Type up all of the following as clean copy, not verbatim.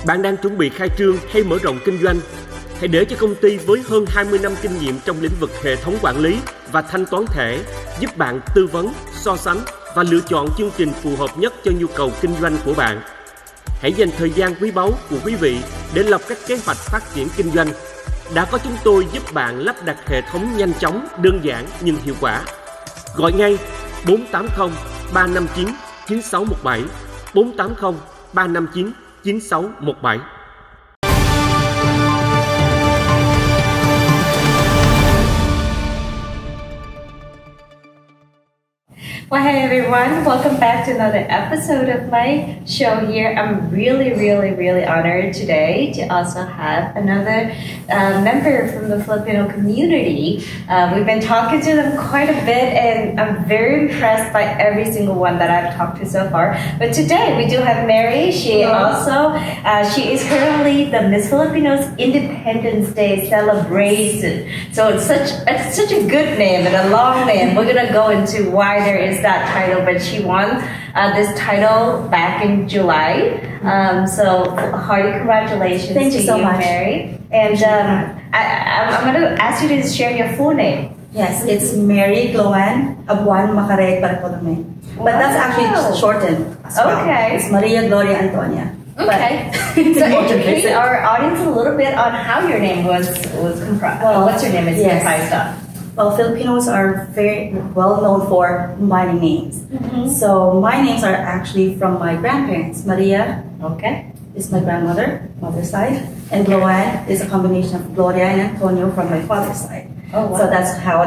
Bạn đang chuẩn bị khai trương hay mở rộng kinh doanh? Hãy để cho công ty với hơn 20 năm kinh nghiệm trong lĩnh vực hệ thống quản lý và thanh toán thẻ giúp bạn tư vấn, so sánh và lựa chọn chương trình phù hợp nhất cho nhu cầu kinh doanh của bạn. Hãy dành thời gian quý báu của quý vị để lập các kế hoạch phát triển kinh doanh. Đã có chúng tôi giúp bạn lắp đặt hệ thống nhanh chóng, đơn giản nhưng hiệu quả. Gọi ngay 480 359 9617 480 359 9617. Well, hey everyone, welcome back to another episode of my show here. I'm really honored today to also have another member from the Filipino community. We've been talking to them quite a bit and I'm very impressed by every single one that I've talked to so far. But today we do have Mary. She is currently the Miss Filipinos Independence Day celebration. So it's such a good name and a long name. We're gonna go into why there is that title, but she won this title back in July. So hearty congratulations. Thank you so much, Mary. And I'm going to ask you to share your full name. Yes, it's Mary Gloan Abuan Macaraeg Bartolome. But that's actually shortened as well. Okay. It's Maria Gloria Antonia. Okay. So educate our audience a little bit on how your name was comprised. Well, what's your name is comprised of? Well, Filipinos are very well known for combining names. So my names are actually from my grandparents. Maria is my grandmother, mother's side, and Gloan is a combination of Gloria and Antonio from my father's side. Oh, wow. So that's how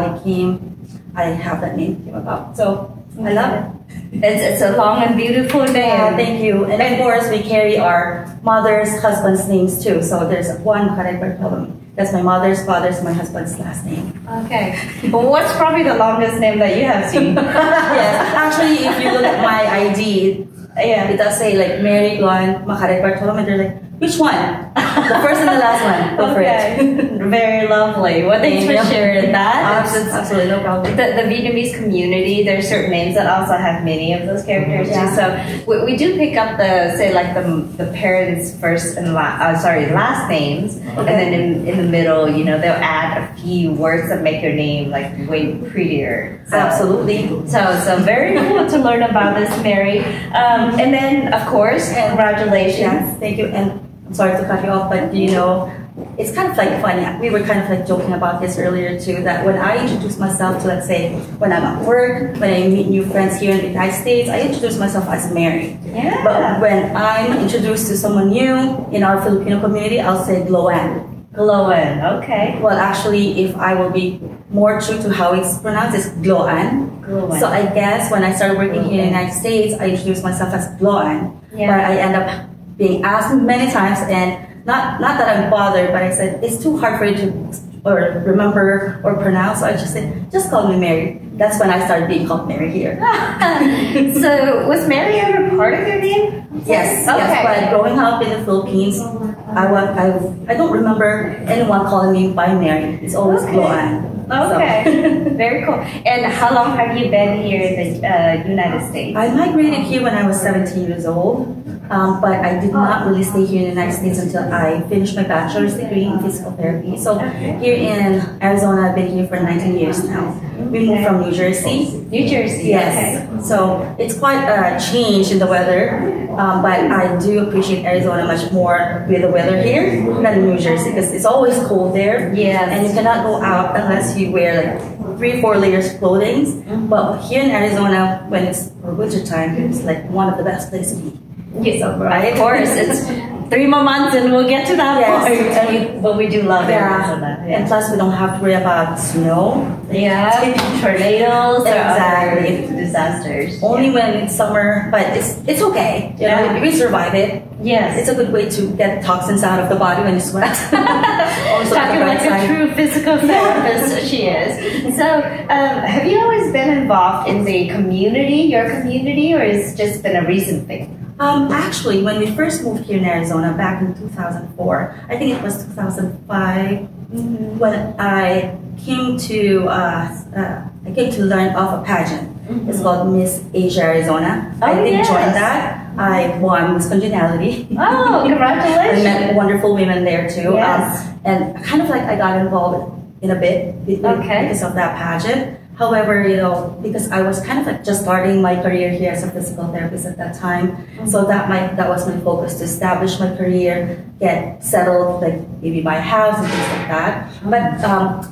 I have that name came about. So I love it. It's a long and beautiful name. Yeah, thank you. And of course, we carry our mother's, husband's names too. So there's one Macaraeg Bartolome. That's my mother's, father's, my husband's last name. Okay. But what's probably the longest name that you have seen? Yes. Actually, if you look at my ID, it does say like Mary Gloan Macaraeg Bartolome. They're like, which one? The first and the last one. Go for it. Very lovely. Well, thanks for sharing that. Absolutely, no problem. The Vietnamese community, there's certain names that also have many of those characters too. So we do pick up the parents' first and last names, and then in the middle, you know, they'll add a few words that make your name like way prettier. So, absolutely. So very cool to learn about this, Mary. And then of course, congratulations. Yes, thank you. And I'm sorry to cut you off, but you know, it's kind of like funny. We were kind of like joking about this earlier too, that when I introduce myself to, let's say, when I'm at work, when I meet new friends here in the United States, I introduce myself as Mary. Yeah. But when I'm introduced to someone new in our Filipino community, I'll say Gloan. Gloan, okay. Well, actually, if I will be more true to how it's pronounced, it's Gloan. Gloan. So I guess when I started working here in the United States, I introduced myself as Gloan. Yeah. But I end up being asked many times, and not that I'm bothered, but I said, it's too hard for you to remember or pronounce, so I just said, just call me Mary. That's when I started being called Mary here. So was Mary ever part of your name? Yes, okay. Yes, but growing up in the Philippines, I don't remember anyone calling me by Mary. It's always Gloan. Okay, so. Very cool. And how long have you been here in the United States? I migrated here when I was 17 years old, but I did not really stay here in the United States until I finished my bachelor's degree in physical therapy. So here in Arizona, I've been here for 19 years now. We moved from New Jersey. New Jersey, yes. Okay. So it's quite a change in the weather, but I do appreciate Arizona much more with the weather here than New Jersey, because it's always cold there. Yes. And you cannot go out unless you wear like 3-4 layers of clothing. But here in Arizona, when it's winter time, it's like one of the best places to be. Yes, so, right. Of course, it's 3 more months and we'll get to that point. But we do love Arizona. Yeah. And plus, we don't have to worry about snow. Yeah, tornadoes or other disasters. Only when it's summer, but it's okay. You know, we survive it. Yes. It's a good way to get toxins out of the body when you sweat. Talking like a true physical therapist, she is. So, have you always been involved in the community, your community, or has it just been a recent thing? Actually, when we first moved here in Arizona back in 2004, I think it was 2005, when I came to learn of a pageant. It's called Miss Asia Arizona. I did join that. I won Miss Congeniality. Oh, congratulations! I met wonderful women there too. Yes. And kind of like I got involved in a bit because of that pageant. However, you know, because I was kind of like just starting my career here as a physical therapist at that time, so that was my focus, to establish my career, get settled, like maybe buy a house and things like that. But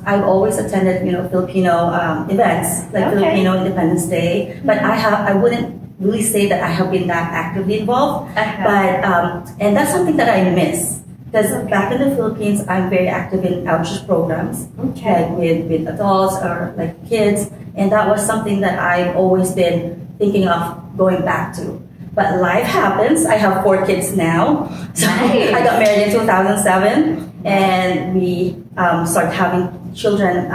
I've always attended, you know, Filipino events, like Filipino Independence Day. But I wouldn't really say that I have been that actively involved. But and that's something that I miss. Because back in the Philippines, I'm very active in outreach programs, like with adults or like kids, and that was something that I've always been thinking of going back to. But life happens. I have 4 kids now. So I got married in 2007, and we started having children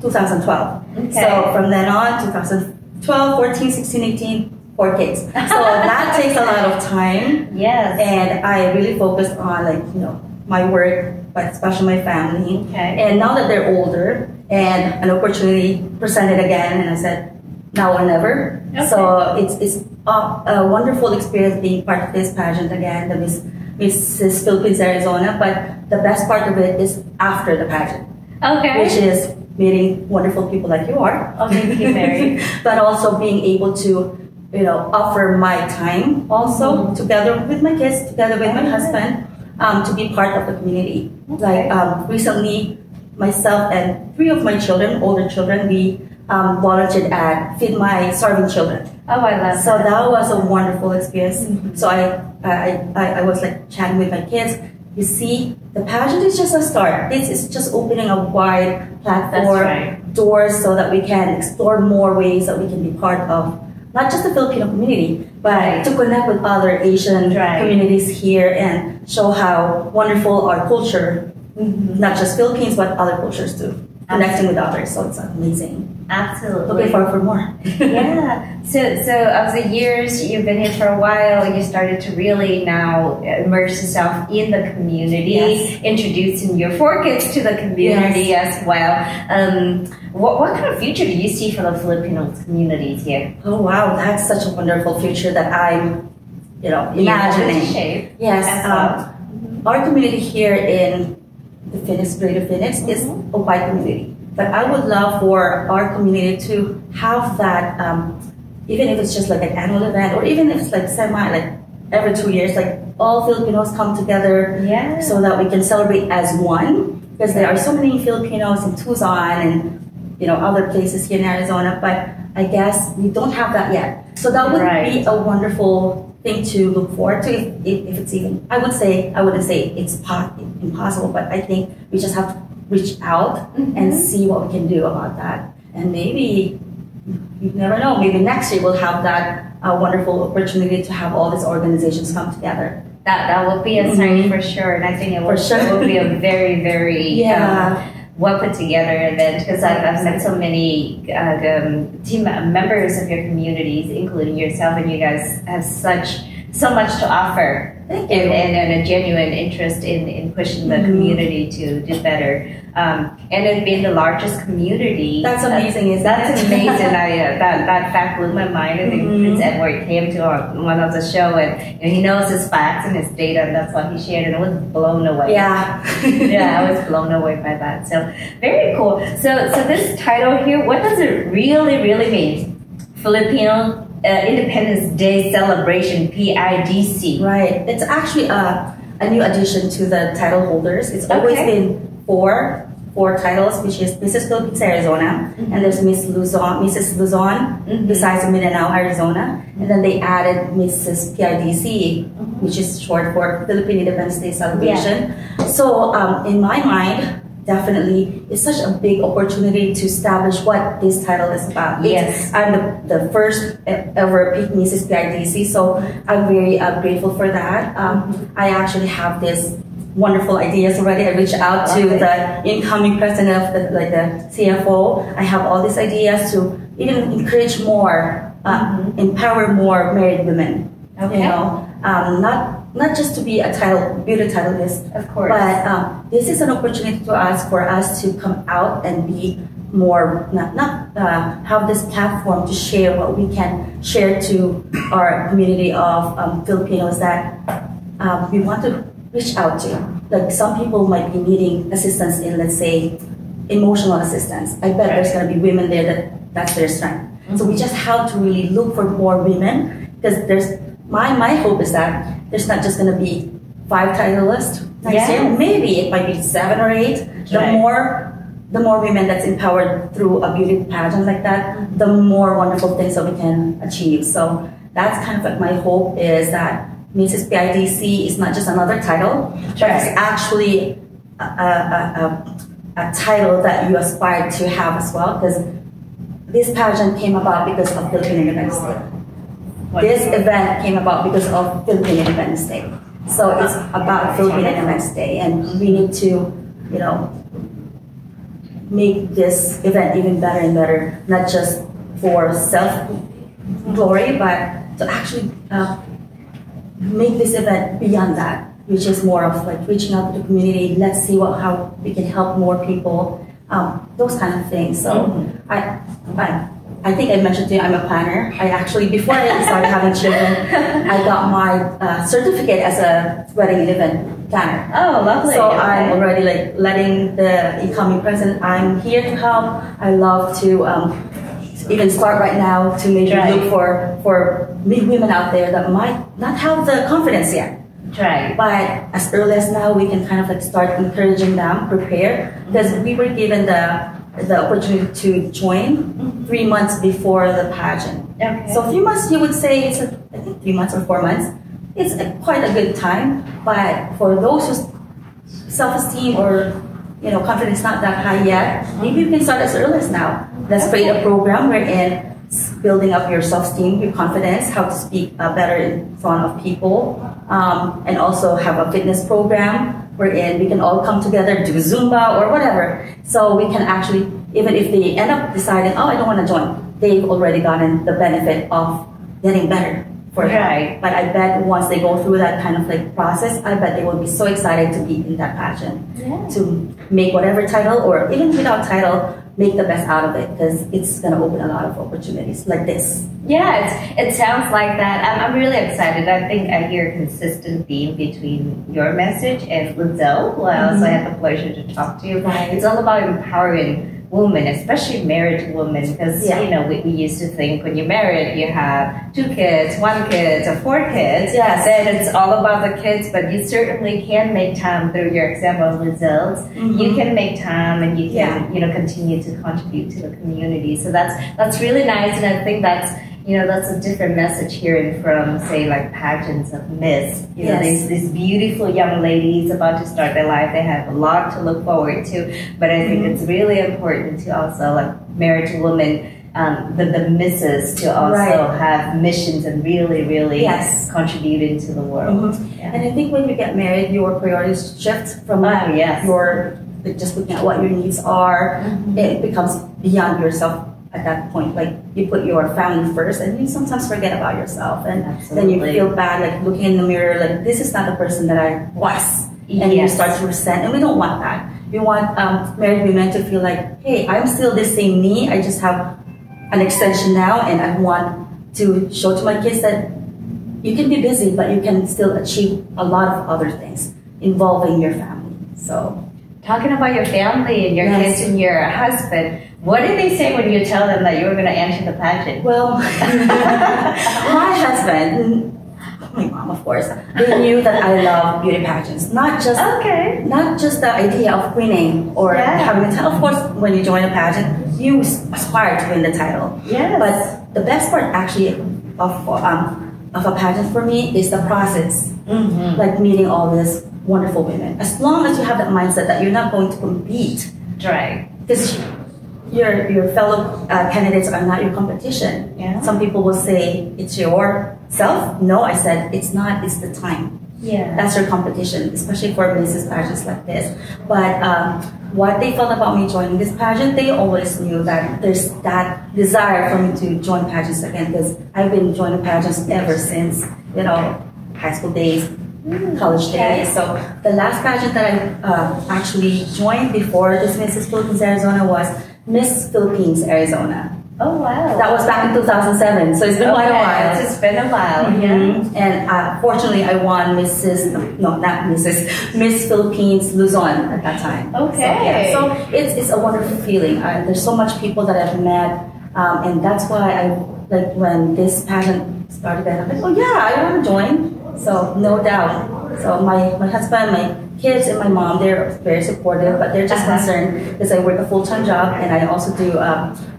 2012. So from then on, 2012, 14, 16, 18, 4 kids. So that takes a lot of time. Yes. And I really focused on, like, you know, my work, but especially my family. And now that they're older and an opportunity presented again, and I said, now or never. So it's a wonderful experience being part of this pageant again, the Mrs. Philippines Arizona. But the best part of it is after the pageant. Which is meeting wonderful people like you are. Oh, thank you, Mary. But also being able to, you know, offer my time also together with my kids, together with my husband, to be part of the community. Like recently, myself and 3 of my children, older children, we volunteered at Feed My Starving Children. Oh, I love So that was a wonderful experience. So I was like chatting with my kids. You see, the pageant is just a start. This is just opening a wide platform, doors, so that we can explore more ways that we can be part of not just the Filipino community, but to connect with other Asian communities here and show how wonderful our culture, not just Philippines, but other cultures too. Connecting with others, so it's amazing. Absolutely. Looking forward for more. So of the years you've been here for a while, you started to really now immerse yourself in the community, introducing your 4 kids to the community as well. What kind of future do you see for the Filipino communities here? Oh wow, that's such a wonderful future that I'm, you know, imagining. Yes, our community here in the Greater Phoenix is a white community. But I would love for our community to have that, even if it's just like an annual event, or even if it's like like every 2 years, like all Filipinos come together so that we can celebrate as one. Because there are so many Filipinos in Tucson and, you know, other places here in Arizona, but I guess we don't have that yet. So that would be a wonderful thing to look forward to, if it's even, I wouldn't say it's impossible, but I think we just have to reach out and see what we can do about that. And maybe, you never know, maybe next year we'll have that wonderful opportunity to have all these organizations come together. That will be a sign for sure, and I think it will be a very, very well put together event, because I've met so many team members of your communities, including yourself, and you guys have so much to offer. Thank you. And a genuine interest in pushing the community to do better. And it being the largest community. That's amazing, isn't it? That's amazing. That fact blew my mind. I think Prince Edward came to one of the show, and he knows his facts and his data, and that's what he shared, and I was blown away. I was blown away by that. So very cool. So this title here, what does it really, really mean? Filipino Independence Day Celebration, PIDC. Right. It's actually a new addition to the title holders. It's always been four titles, which is Mrs. Philippines Arizona, and there's Mrs. Luzon, besides Mindanao, Arizona, and then they added Mrs. PIDC, which is short for Philippine Independence Day Celebration. So in my mind, definitely, it's such a big opportunity to establish what this title is about. I'm the first ever Mrs. PIDC, so I'm very grateful for that. I actually have this wonderful ideas already. I reached out to the incoming president of the CFO. I have all these ideas to even encourage more, empower more married women. You know, not just to be a beauty titleist, of course, but this is an opportunity for us to come out and be more, have this platform to share what we can share to our community of Filipinos that we want to reach out to. Like some people might be needing assistance in, let's say, emotional assistance. I bet there's going to be women there that's their strength. So we just have to really look for more women, because there's my hope is that there's not just going to be 5 titleists next year. Maybe it might be 7 or 8. The more women that's empowered through a beauty pageant like that, the more wonderful things that we can achieve. So that's kind of like my hope, is that Mrs. PIDC is not just another title, but it's actually a title that you aspire to have as well, because this pageant came about because of Philippine Independence Day. This event came about because of Philippine Independence Day. So it's about Philippine Independence Day, and we need to, make this event even better and better, not just for self-glory, but to actually make this event beyond that, which is more of like reaching out to the community. Let's see how we can help more people, those kind of things. So I think I mentioned to you, I'm a planner. I actually, before I started having children, I got my certificate as a wedding and event planner. Oh, lovely. So I'm already like letting the incoming president, I'm here to help. I love to even start right now to maybe look for women out there that might not have the confidence yet. Right. But as early as now, we can kind of like start encouraging them, prepare, because we were given the opportunity to join 3 months before the pageant. Okay. So 3 months, you would say it's I think 3 months or 4 months. It's quite a good time, but for those whose self-esteem or confidence not that high yet, maybe you can start as early as now. Let's create a program wherein building up your self-esteem, your confidence, how to speak better in front of people, and also have a fitness program wherein we can all come together, do Zumba or whatever. So we can actually, even if they end up deciding, oh, I don't want to join, they've already gotten the benefit of getting better for them. But I bet once they go through that kind of like process, I bet they will be so excited to be in that pageant, to make whatever title, or even without title, make the best out of it, because it's going to open a lot of opportunities like this. Yeah, it sounds like that. I'm really excited. I think I hear a consistent theme between your message and Lizelle, who I also had the pleasure to talk to. It's all about empowering women, especially married women, because we used to think when you're married you have 2 kids, 1 kid, or 4 kids. Then it's all about the kids, but you certainly can make time through your example results. You can make time, and you can continue to contribute to the community. So that's really nice, and I think that's that's a different message hearing from, say, like pageants of Miss. These beautiful young ladies about to start their life. They have a lot to look forward to. But I think it's really important to also, like married women, the misses, to also have missions and really contribute into the world. And I think when you get married, your priorities shift from your just looking at what your needs are. It becomes beyond yourself. At that point, like you put your family first, and you sometimes forget about yourself, and then you feel bad, like looking in the mirror, like this is not the person that I was, and you start to resent. And we don't want that. We want married women to feel like, hey, I'm still the same me. I just have an extension now, and I want to show to my kids that you can be busy, but you can still achieve a lot of other things involving your family. So, talking about your family and your kids and your husband. What did they say when you tell them that you were going to enter the pageant? Well, my husband, my mom, of course, they knew that I love beauty pageants. Not just the idea of winning or having a title. Of course, when you join a pageant, you aspire to win the title. But the best part, actually, of a pageant for me is the process. Like meeting all these wonderful women. As long as you have that mindset that you're not going to compete. Because your fellow candidates are not your competition. Some people will say it's yourself. No, I said it's not. It's the time. That's your competition, especially for Mrs. pageants like this. But what they felt about me joining this pageant, they always knew that there's that desire for me to join pageants again, because I've been joining pageants ever since high school days, college days. So the last pageant that I actually joined before this Mrs. Philippines Arizona was Miss Philippines, Arizona. Oh, wow. That was back in 2007, so it's been quite a while. It's been a while, And fortunately, I won Miss Philippines Luzon at that time. Okay. So it's a wonderful feeling. There's so much people that I've met, and that's why I like when this pageant started. I'm like, oh yeah, I want to join. So no doubt. So my husband, my kids, and my mom, they're very supportive, but they're just concerned because I work a full-time job and I also do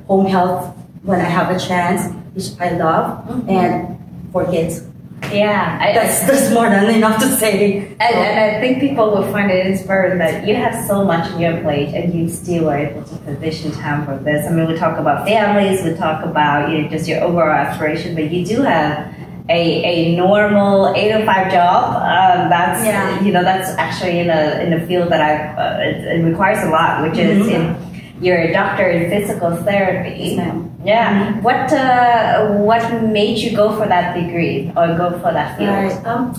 home health when I have a chance, which I love, and 4 kids. Yeah, that's more than enough to say. And I think people will find it inspiring that you have so much on your plate and you still are able to position time for this. I mean, we talk about families, we talk about just your overall aspiration, but you do have a normal 8 to 5 job. That's that's actually in a field that it requires a lot, which is you're a doctor in physical therapy. Yeah. What made you go for that degree or go for that field? Right.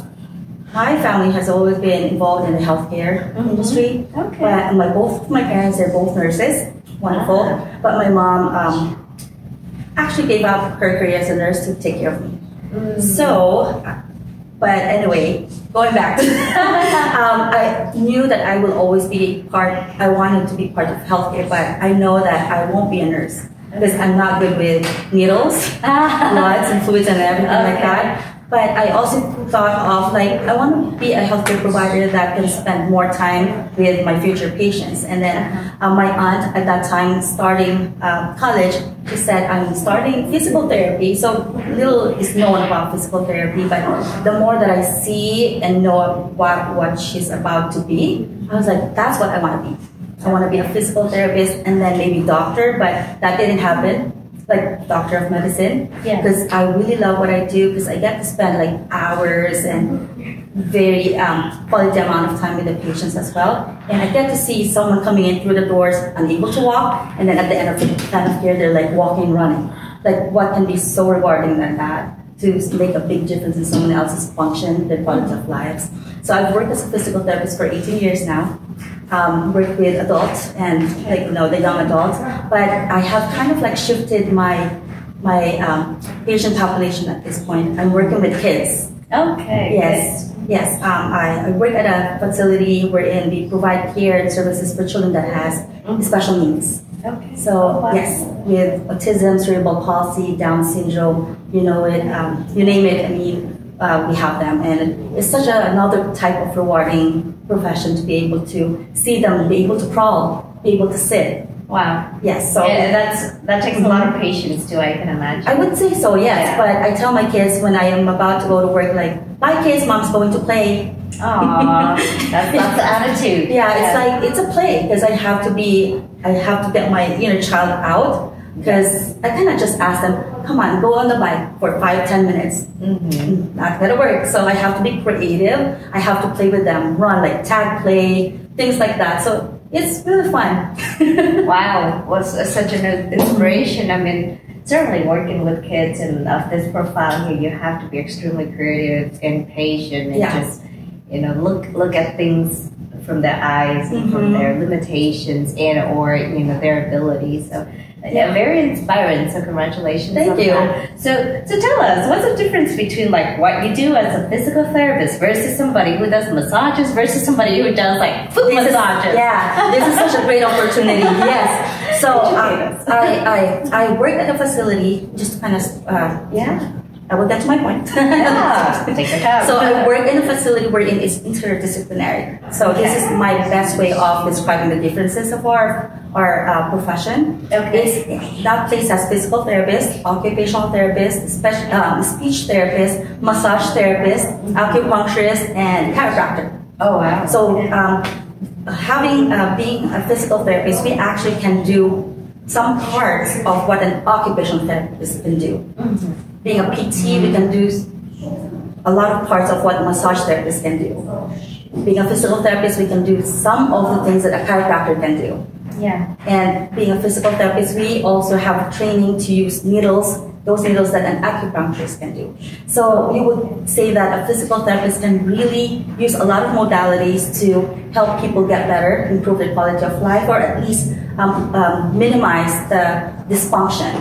My family has always been involved in the healthcare industry. Okay. But both my parents, they're both nurses. Wonderful. But my mom actually gave up her career as a nurse to take care of me. So, but anyway, going back, I knew that I will always be I wanted to be part of healthcare, but I know that I won't be a nurse because I'm not good with needles, bloods and fluids and everything like that. But I also thought of I want to be a healthcare provider that can spend more time with my future patients. And then my aunt at that time, starting college, she said, I'm starting physical therapy. So little is known about physical therapy, but the more that I see and know what she's about to be, I was like, that's what I want to be. I want to be a physical therapist and then maybe doctor, but that didn't happen. Like doctor of medicine, because I really love what I do because I get to spend hours and very quality amount of time with the patients as well, and I get to see someone coming in through the doors unable to walk, and then at the end of the plan of care they're walking, running. What can be so rewarding than that to make a big difference in someone else's function, their quality of lives. So I've worked as a physical therapist for 18 years now. Work with adults and the young adults, but I have kind of shifted my patient population at this point. I'm working with kids. Okay. Yes. I work at a facility wherein we provide care and services for children that has special needs. Okay. So yes, with autism, cerebral palsy, Down syndrome, you name it. I mean, we have them, and it's such another type of rewarding profession to be able to see them, be able to crawl, be able to sit. Wow. Yes. So that takes a lot of patience too, I can imagine. I would say so, yes. But I tell my kids when I am about to go to work, bye kids, mom's going to play. Aww, that's the attitude. Yeah, it's a play because I have to get my inner child out. Because I cannot just ask them, come on, go on the bike for 5-10 minutes. Not gonna work. So I have to be creative. I have to play with them, run tag play, things like that. So it's really fun. Wow, was such an inspiration. I mean, certainly working with kids and of this profile here, you have to be extremely creative and patient and just look at things from their eyes and from their limitations and or their abilities. So. Yeah, very inspiring. So congratulations. Thank you. So tell us, what's the difference between what you do as a physical therapist versus somebody who does massages versus somebody who does foot massages? This is such a great opportunity. Yes. So I work at a facility just to kind of I will get to my point. Take your time. So I work in a facility wherein it's interdisciplinary. So this is my best way of describing the differences of our profession. Okay. That place has physical therapist, occupational therapist, speech therapist, massage therapist, acupuncturist, and chiropractor. Oh wow. So being a physical therapist, we actually can do some parts of what an occupational therapist can do. Being a PT, we can do a lot of parts of what massage therapists can do. Being a physical therapist, we can do some of the things that a chiropractor can do. Yeah. And being a physical therapist, we also have training to use needles, those needles that an acupuncturist can do. So we would say that a physical therapist can really use a lot of modalities to help people get better, improve their quality of life, or at least minimize the dysfunction.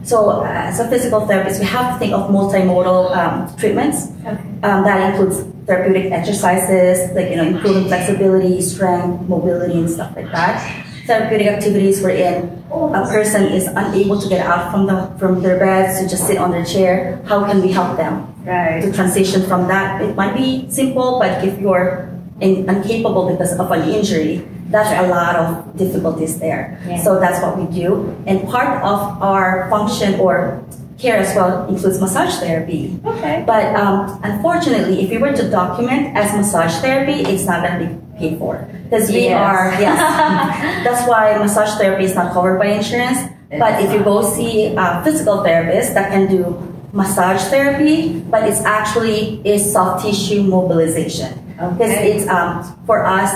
So as a physical therapist, we have to think of multimodal treatments. That includes therapeutic exercises, like improving flexibility, strength, mobility, and stuff like that. Therapeutic activities wherein a person is unable to get out from their beds to just sit on their chair. How can we help them to transition from that? It might be simple, but if you're incapable because of an injury, that's a lot of difficulties there. So that's what we do. And part of our function or care as well includes massage therapy. But unfortunately, if we were to document as massage therapy, it's not going to be paid for. Because we are, that's why massage therapy is not covered by insurance. But if you go see a physical therapist that can do massage therapy, but it's actually a soft tissue mobilization. Because it's, for us,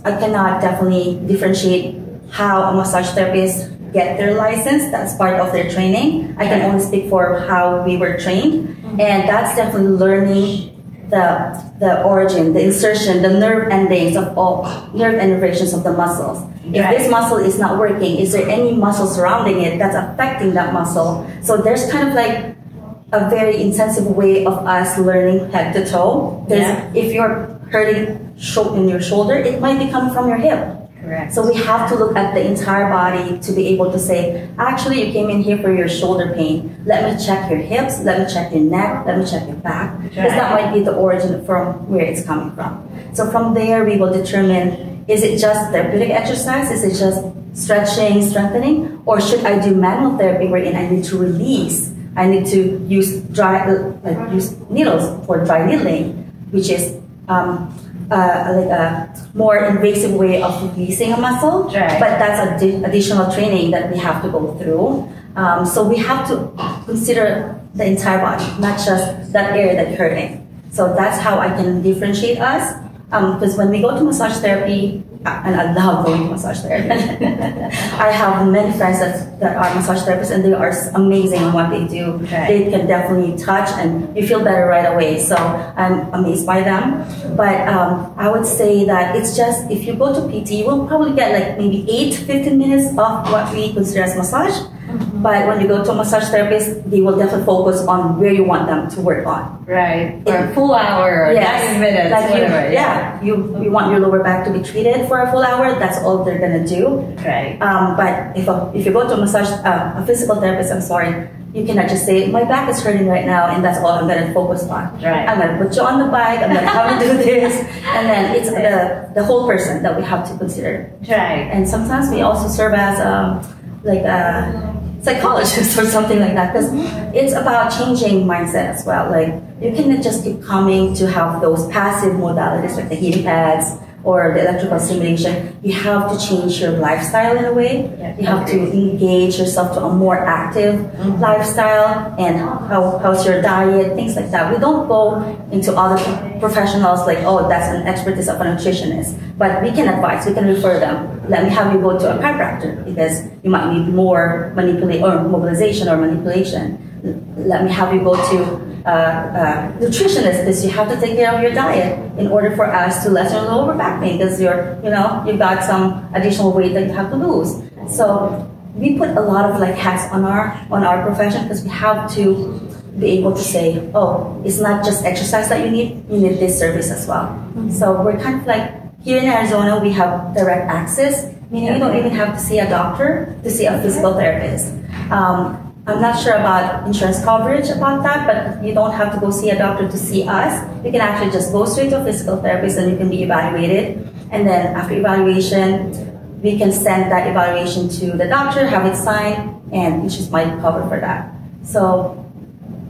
I cannot definitely differentiate how a massage therapist get their license. That's part of their training. I can only speak for how we were trained. And that's definitely learning the origin, the insertion, the nerve endings of all nerve innervations of the muscles. If this muscle is not working, is there any muscle surrounding it that's affecting that muscle? So there's kind of like a very intensive way of us learning head to toe. If you're hurting in your shoulder, it might be coming from your hip. So we have to look at the entire body to be able to say, actually, you came in here for your shoulder pain. Let me check your hips, let me check your neck, let me check your back. Because that might be the origin from where it's coming from. So from there, we will determine, is it just therapeutic exercise? Is it just stretching, strengthening? Or should I do manual therapy wherein I need to release? I need to use use needles for dry needling, which is like a more invasive way of releasing a muscle, but that's additional training that we have to go through. So we have to consider the entire body, not just that area that you're hurting. So that's how I can differentiate us. Because when we go to massage therapy, and I love going to massage therapy. I have many friends that are massage therapists, and they are amazing in what they do. They can definitely touch, and you feel better right away. So I'm amazed by them. But I would say that it's just, if you go to PT, you will probably get like maybe 8-15 minutes of what we consider as massage. But when you go to a massage therapist, they will definitely focus on where you want them to work on. For a full hour or 90 minutes, like whatever. You want your lower back to be treated for a full hour. That's all they're gonna do. But if you go to a physical therapist, I'm sorry, you cannot just say, my back is hurting right now, and that's all I'm gonna focus on. I'm gonna put you on the bike. I'm gonna have you do this, and then it's the whole person that we have to consider. And sometimes we also serve as like a psychologist or something like that, because it's about changing mindset as well. Like, you cannot just keep coming to have those passive modalities like the heating pads or the electrical stimulation. You have to change your lifestyle in a way. You have to engage yourself to a more active lifestyle, and how's your diet, things like that. We don't go into other professionals like, oh, that's an expertise of a nutritionist, but we can advise, we can refer them. Let me have you go to a chiropractor because you might need more mobilization or manipulation. Let me have you go to nutritionist because you have to take care of your diet in order for us to lessen your lower back pain because you've got some additional weight that you have to lose. So we put a lot of like hats on our profession because we have to be able to say, oh, it's not just exercise that you need this service as well. So we're kind of like, here in Arizona, we have direct access, meaning you don't even have to see a doctor to see a physical therapist. I'm not sure about insurance coverage about that, but you don't have to go see a doctor to see us. You can actually just go straight to a physical therapist and you can be evaluated. And then after evaluation, we can send that evaluation to the doctor, have it signed, and insurance might cover for that. So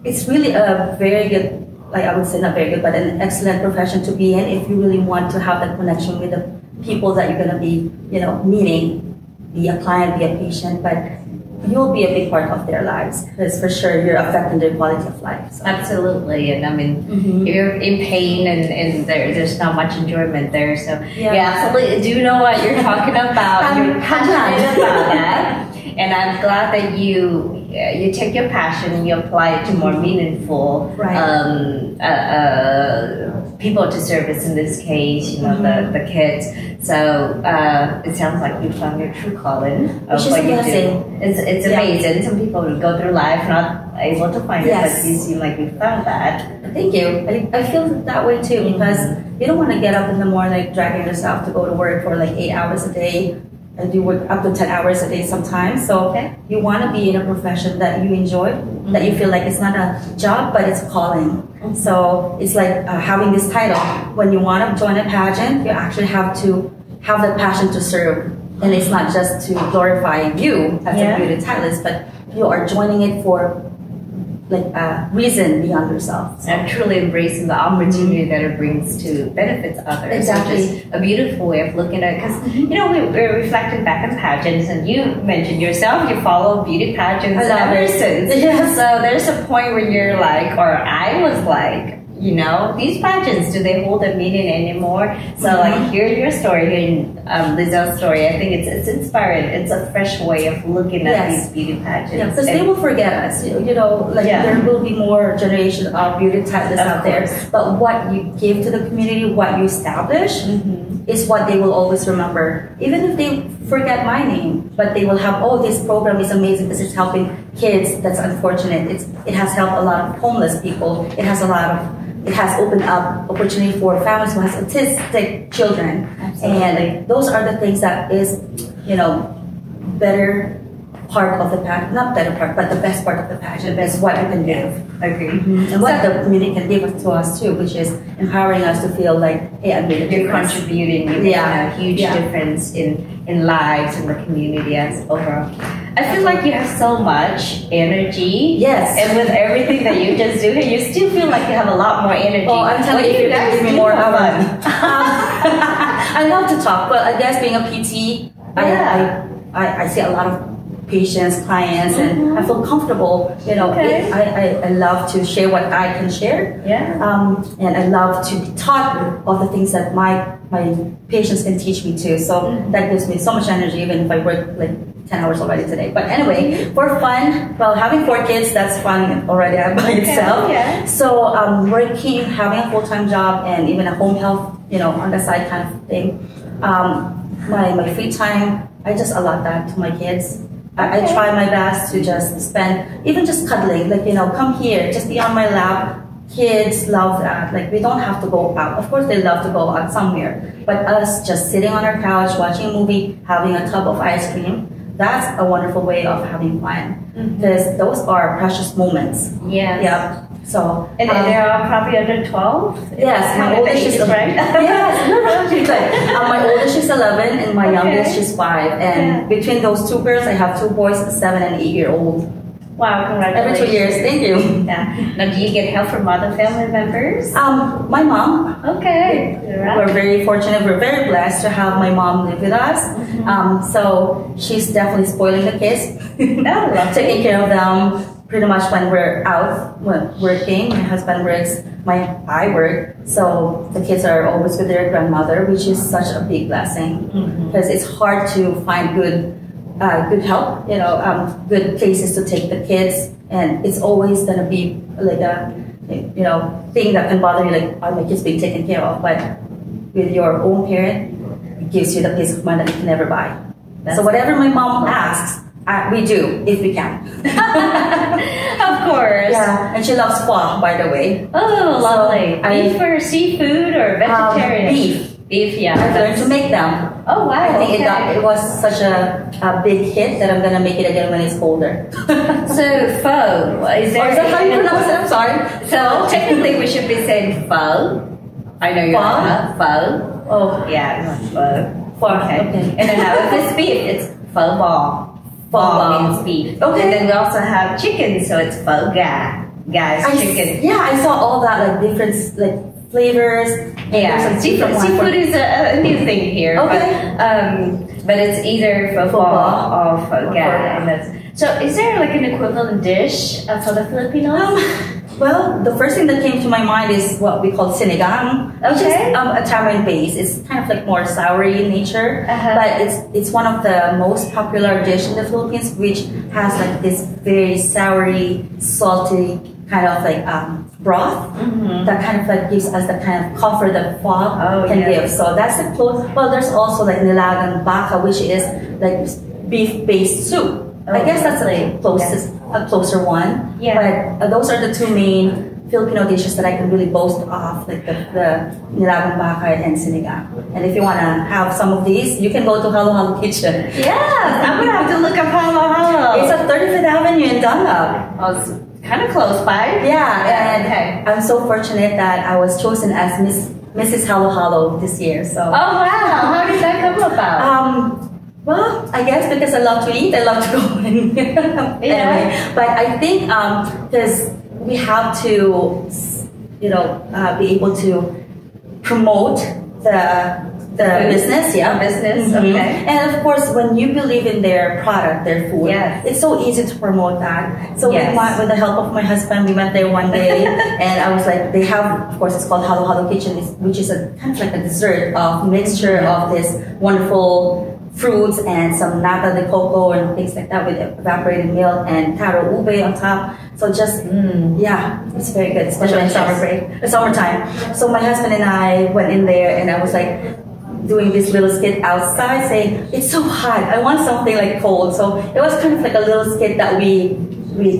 it's really a very good, like I would say not very good, but an excellent profession to be in if you really want to have that connection with the people that you're going to be, meeting, be a client, be a patient, but you'll be a big part of their lives because for sure you're affecting their quality of life. So. Absolutely, and I mean, you're in pain and there's not much enjoyment there. So you absolutely do know what you're talking about. You're passionate about that, and I'm glad that you you take your passion and you apply it to more meaningful people to service, in this case, you know, the kids. So it sounds like you found your true calling of what you do. It's amazing. Some people will go through life not able to find it, but you seem like you found that. Thank you. I feel that way too, because you don't want to get up in the morning like dragging yourself to go to work for like 8 hours a day. I do work up to 10 hours a day sometimes. So you want to be in a profession that you enjoy, that you feel like it's not a job, but it's a calling. So it's like having this title. When you want to join a pageant, you actually have to have the passion to serve. And it's not just to glorify you as a beauty stylist, but you are joining it for like a reason beyond yourself. And truly embracing the opportunity that it brings to benefits others. Exactly. Which is a beautiful way of looking at it. Because, you know, we're reflecting back on pageants, and you mentioned yourself, you follow beauty pageants ever since. Yes. So there's a point where you're like, or I was like, you know, these pageants, do they hold a meaning anymore? So like hearing your story, hearing Lizelle's story, I think it's inspiring. It's a fresh way of looking at these beauty pageants. Yeah, because they will forget us. You know, like there will be more generation of beauty stylists out there. But what you give to the community, what you establish, is what they will always remember. Even if they forget my name, but they will have, oh, this program is amazing because it's helping kids. That's unfortunate. It has helped a lot of homeless people. It has opened up opportunity for families who has autistic children. Absolutely. And those are the things that is, you know, better part of the pageant, not better part, but the best part of the pageant is what you can give. Agree. And what the community can give to us too, which is empowering us to feel like, hey, I'm making a difference. You're contributing, you're making a huge difference in lives and the community as overall. I feel like you have so much energy. Yes. And with everything that you just do, you still feel like you have a lot more energy. Oh, I'm telling you, guys give me more fun. I love to talk, but I guess being a PT, I see a lot of patients, clients, and I feel comfortable. You know, I love to share what I can share. And I love to be taught all the things that my patients can teach me too. So that gives me so much energy, even if I work like 10 hours already today. But anyway, for fun, well, having 4 kids, that's fun already by itself. So working, having a full-time job, and even a home health, you know, on the side kind of thing. My free time, I just allot that to my kids. I try my best to just spend, even just cuddling, like, you know, come here, just be on my lap. Kids love that. Like, we don't have to go out. Of course, they love to go out somewhere. But us just sitting on our couch, watching a movie, having a tub of ice cream, that's a wonderful way of having fun. Because those are precious moments. So, and they're all probably under 12? Yes, my oldest is right. My oldest is 11 and my youngest is 5. And between those 2 girls, I have 2 boys, 7 and 8-year-old. Wow, congratulations. Every 2 years, thank you. Now, do you get help from other family members? My mom. Okay. We're very fortunate, we're very blessed to have my mom live with us. So she's definitely spoiling the kids, taking care of them. Pretty much when we're out working, my husband works, I work, so the kids are always with their grandmother, which is such a big blessing, because it's hard to find good help, you know, good places to take the kids, and it's always gonna be like a, you know, thing that can bother you, like, are my kids being taken care of? But with your own parent, it gives you the peace of mind that you can never buy. So whatever my mom asks, we do, if we can. Of course. Yeah, and she loves pho, by the way. Oh, lovely. So beef or seafood or vegetarian? Beef. Beef, yeah. I've learned to make them. Oh, wow. I think it was such a big hit that I'm going to make it again when it's colder. So, pho. Is that how you pronounce it? I'm sorry. So, technically, we should be saying pho. I know you're not. Pho. Oh. Yeah, pho. Pho. Okay. And then now, if it's beef, it's pho ball. Pho means beef. Okay. And then we also have chicken, so it's pho ga. Ga is chicken. I saw all that, like, different, like, flavors. Yeah, seafood is a new thing here. Okay. But it's either pho or pho ga. So is there like an equivalent dish for the Filipinos? Well, the first thing that came to my mind is what we call sinigang, which is a tamarind base. It's kind of like more soury in nature, but it's one of the most popular dish in the Philippines, which has like this very soury, salty kind of like broth that kind of like gives us the kind of comfort that fog can give. So that's the close. Well, there's also like nilagang baka, which is like beef-based soup. I guess that's the closest, a closer one. Yeah. But those are the two main Filipino dishes that I can really boast of, like the nilagang baka and sinigang. And if you want to have some of these, you can go to Halo Halo Kitchen. Yeah, I'm gonna have to look up Halo Halo. It's at 35th Avenue in Dunlop. Oh, it's kind of close by. Yeah, and I'm so fortunate that I was chosen as Mrs. Halo Halo this year. So. Oh wow! How did that come about? Well, I guess because I love to eat, I love to go in. Anyway, but I think because we have to, you know, be able to promote the business, business. Okay. And of course, when you believe in their product, their food, it's so easy to promote that. So with the help of my husband, we went there one day, and I was like, they have, of course, it's called Halo Halo Kitchen, which is a kind of like a dessert of mixture of this wonderful fruits and some nata de coco and things like that with evaporated milk and taro ube on top. So just, it's very good, especially in summertime. So my husband and I went in there, and I was like doing this little skit outside saying, it's so hot, I want something like cold. So it was kind of like a little skit that we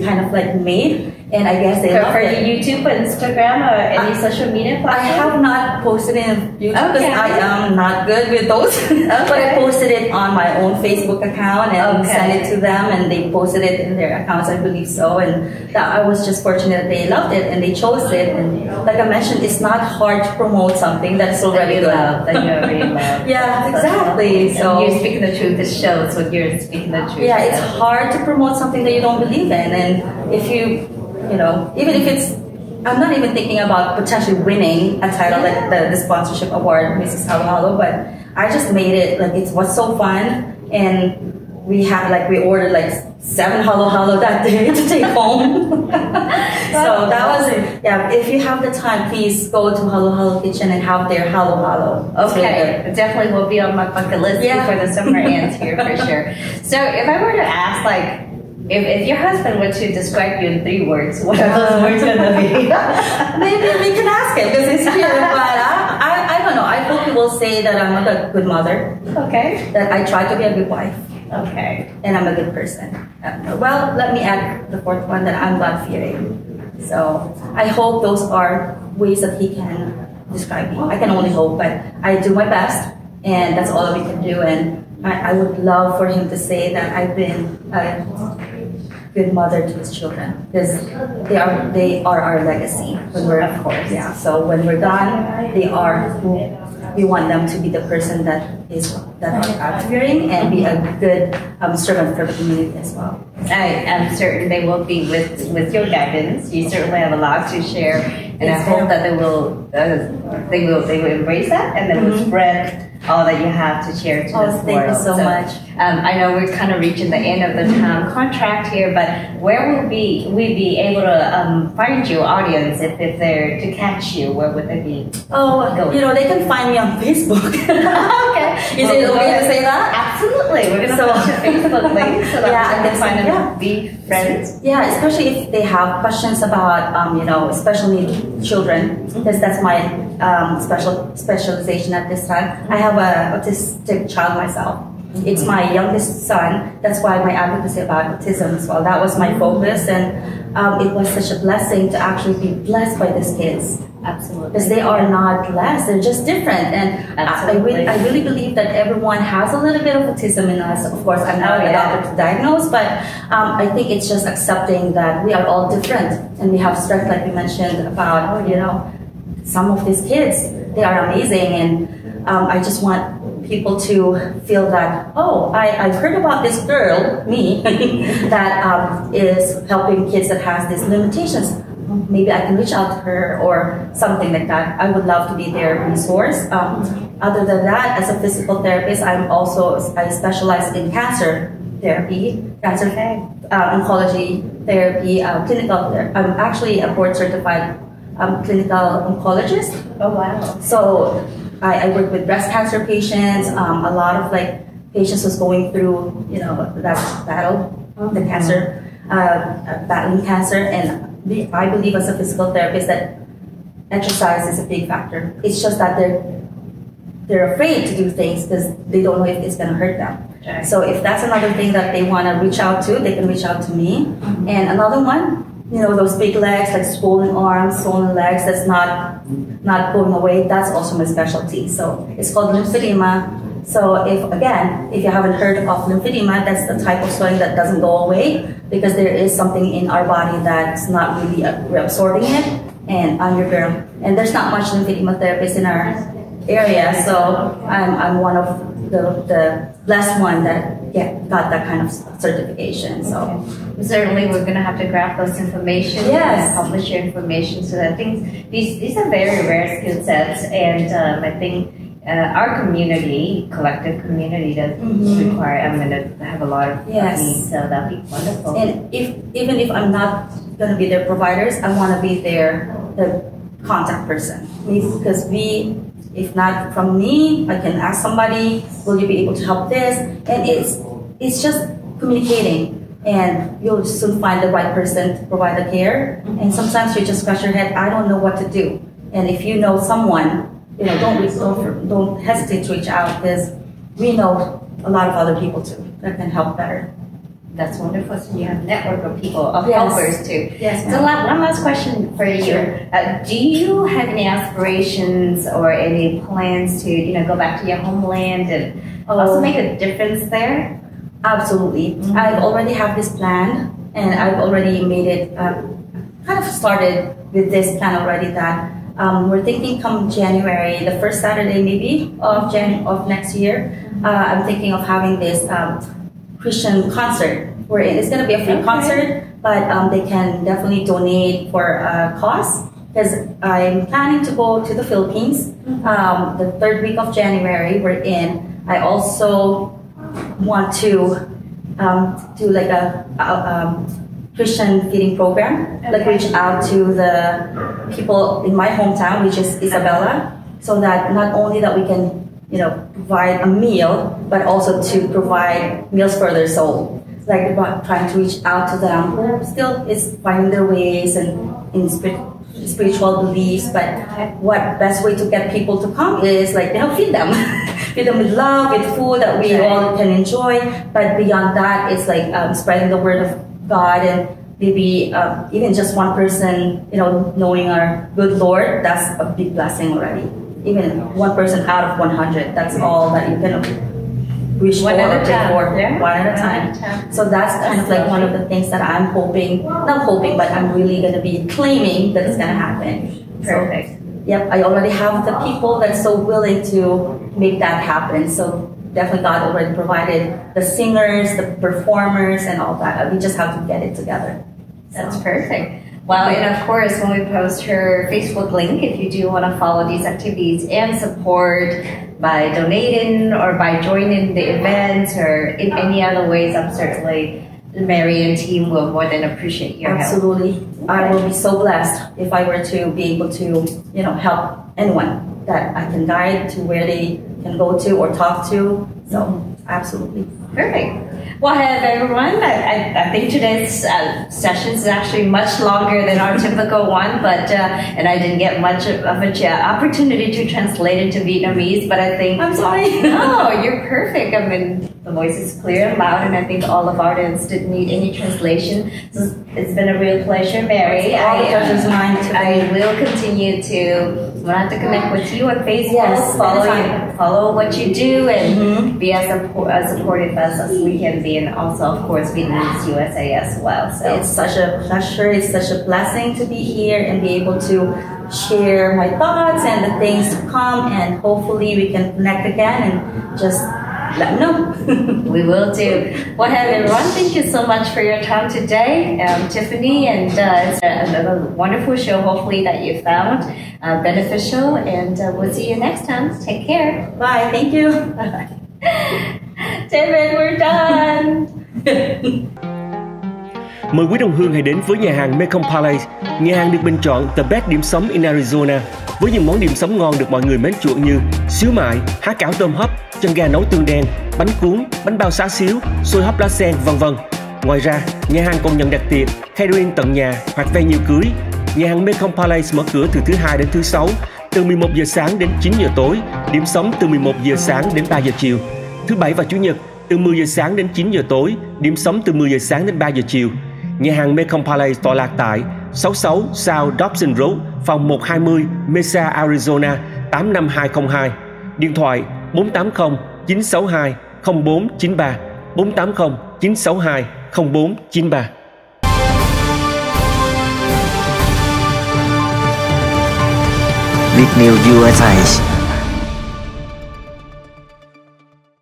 kind of like made. And I guess they loved it. For YouTube, Instagram, or any social media platform? I have not posted it on YouTube because I am not good with those. But I posted it on my own Facebook account and sent it to them, and they posted it in their accounts, I believe so. And I was just fortunate that they loved it and they chose it. And like I mentioned, it's not hard to promote something that's already good. That you already love. Yeah, exactly. So you're speaking the truth. It shows when you're speaking the truth. Yeah, it's hard to promote something that you don't believe in, and if you know, even if it's, I'm not even thinking about potentially winning a title like the sponsorship award, Mrs. Halo Halo, but I just made it like it was so fun, and we ordered like 7 Halo Halo that day to take home. So that was it. Yeah, if you have the time, please go to Halo Halo Kitchen and have their Halo Halo. Okay, it definitely will be on my bucket list before the summer ends here for sure. So if I were to ask, like, if your husband were to describe you in 3 words, what are those words going to be? Maybe we can ask him because he's here. But I don't know. I hope he will say that I'm a good mother. Okay. That I try to be a good wife. Okay. And I'm a good person. Well, let me add the 4th one, that I'm God-fearing. So I hope those are ways that he can describe me. I can only hope, but I do my best, and that's all that we can do. And I would love for him to say that I've been a good mother to his children, because they are our legacy. When we're, of course, so when we're gone, they are who we want them to be, the person that are God-fearing and be a good servant for the community as well. I am certain they will be with your guidance. You certainly have a lot to share, and I hope that they will embrace that, and they will spread all that you have to share to this world. Thank you so much. I know we're kind of reaching the end of the contract here, but where will we be able to find you, audience, if they're to catch you? Where would they be? They can find me on Facebook. Okay. Is it okay to say that? Absolutely. We're going to put your Facebook link so that I can find them and be friends. Yeah, especially if they have questions about, special needs children, because that's my specialization at this time. I have an autistic child myself. It's my youngest son. That's why my advocacy about autism as well. That was my focus, and it was such a blessing to actually be blessed by these kids. Absolutely. Because they are not less, they're just different. And I really believe that everyone has a little bit of autism in us. Of course, I'm not a doctor to diagnose, but I think it's just accepting that we are all different, and we have strength, like we mentioned about, some of these kids, they are amazing. And I just want people to feel that, I've heard about this girl, me, that is helping kids that has these limitations. Maybe I can reach out to her or something like that. I would love to be their resource. Other than that, as a physical therapist, I specialize in cancer therapy, cancer oncology therapy, clinical. I'm actually a board certified clinical oncologist. Oh wow! So I work with breast cancer patients. A lot of like patients who's going through that battle, the cancer, battling cancer, and I believe as a physical therapist that exercise is a big factor. It's just that they're afraid to do things because they don't know if it's going to hurt them. Okay. So if that's another thing that they want to reach out to, they can reach out to me. And another one, those big legs, like swollen arms, swollen legs, that's not going away. That's also my specialty. So it's called lymphedema. So if you haven't heard of lymphedema, that's the type of swelling that doesn't go away because there is something in our body that's not really reabsorbing it and underground. And there's not much lymphedema therapists in our area, so I'm one of the blessed one that got that kind of certification. So certainly we're going to have to grab those information and publish your information so that these are very rare skill sets, and I think our community, collective community, does require. I'm going to have a lot of needs, so that'd be wonderful. And even if I'm not going to be their providers, I want to be the contact person, because if not from me, I can ask somebody, will you be able to help this? And it's just communicating, and you'll soon find the right person to provide the care. And sometimes you just scratch your head, I don't know what to do. And if you know someone, don't hesitate to reach out, because we know a lot of other people too that can help better. That's wonderful. So you have a network of people, of helpers too. Yes. So one last question for you. Sure. Do you have any aspirations or any plans to go back to your homeland and also make a difference there? Absolutely. I've already have this plan, and I've already made it. Kind of started with this plan already that we're thinking come January, the first Saturday maybe of next year. I'm thinking of having this Christian concert where it's going to be a free concert, but they can definitely donate for a cause, because I'm planning to go to the Philippines the third week of January. I also want to do like a Christian feeding program, like reach out to the people in my hometown, which is Isabela, so that not only that we can provide a meal, but also to provide meals for their soul. Like about trying to reach out to them who still is finding their ways and in spiritual beliefs, but what best way to get people to come is like feed them. Feed them with love, with food that we all can enjoy. But beyond that, it's like spreading the word of God, and maybe even just one person, knowing our good Lord, that's a big blessing already. Even one person out of 100, that's all that you can wish for, one at a time. So that's kind of like one of the things that I'm hoping, not hoping, but I'm really going to be claiming that it's going to happen. Perfect. So, yep, I already have the people that's so willing to make that happen. So definitely God already provided the singers, the performers, and all that. We just have to get it together. That's perfect. Well, and of course, when we post her Facebook link, if you do want to follow these activities and support by donating or by joining the events or in any other ways, I'm certainly, Mary and team will more than appreciate your help. Absolutely. I will be so blessed if I were to be able to, help anyone that I can guide to where they can go to or talk to. So, absolutely. Perfect. Well, everyone, I think today's session is actually much longer than our typical one, but and I didn't get much of an opportunity to translate into Vietnamese, but I think... I'm sorry. No, you're perfect. I mean, the voice is clear and loud, and I think all of our audience didn't need any translation. So it's been a real pleasure, Mary. I will continue to... We'll have to connect with you on Facebook, follow what you do, and be as supportive as we can be, and also, of course, Viet News USA as well. So it's such a pleasure, it's such a blessing to be here and be able to share my thoughts and the things to come, and hopefully we can connect again and just let me know. We will do. Well, everyone, thank you so much for your time today, Tiffany, and it's another wonderful show, hopefully, that you found beneficial, and we'll see you next time. Take care. Bye. Thank you. David, we're done. Mời quý đồng hương hãy đến với nhà hàng Mekong Palace. Nhà hàng được bình chọn The Best điểm sống in Arizona với những món điểm sống ngon được mọi người mến chuộng như xíu mại, há cảo tôm hấp, chân gà nấu tương đen, bánh cuốn, bánh bao xá xíu, xôi hấp lá sen, v.v. Ngoài ra, nhà hàng còn nhận đặt tiệc, catering tận nhà hoặc venue cưới. Nhà hàng Mekong Palace mở cửa từ thứ Hai đến thứ Sáu, từ 11 giờ sáng đến 9 giờ tối, điểm sống từ 11 giờ sáng đến 3 giờ chiều. Thứ Bảy và Chủ nhật, từ 10 giờ sáng đến 9 giờ tối, điểm sống từ 10 giờ sáng đến 3 giờ chiều. Nhà hàng Mekong Palace tọa lạc tại 66 South Dobson Road, phòng 120, Mesa, Arizona 85202. Điện thoại 480 962 0493 480 962 0493. VietNEWS USA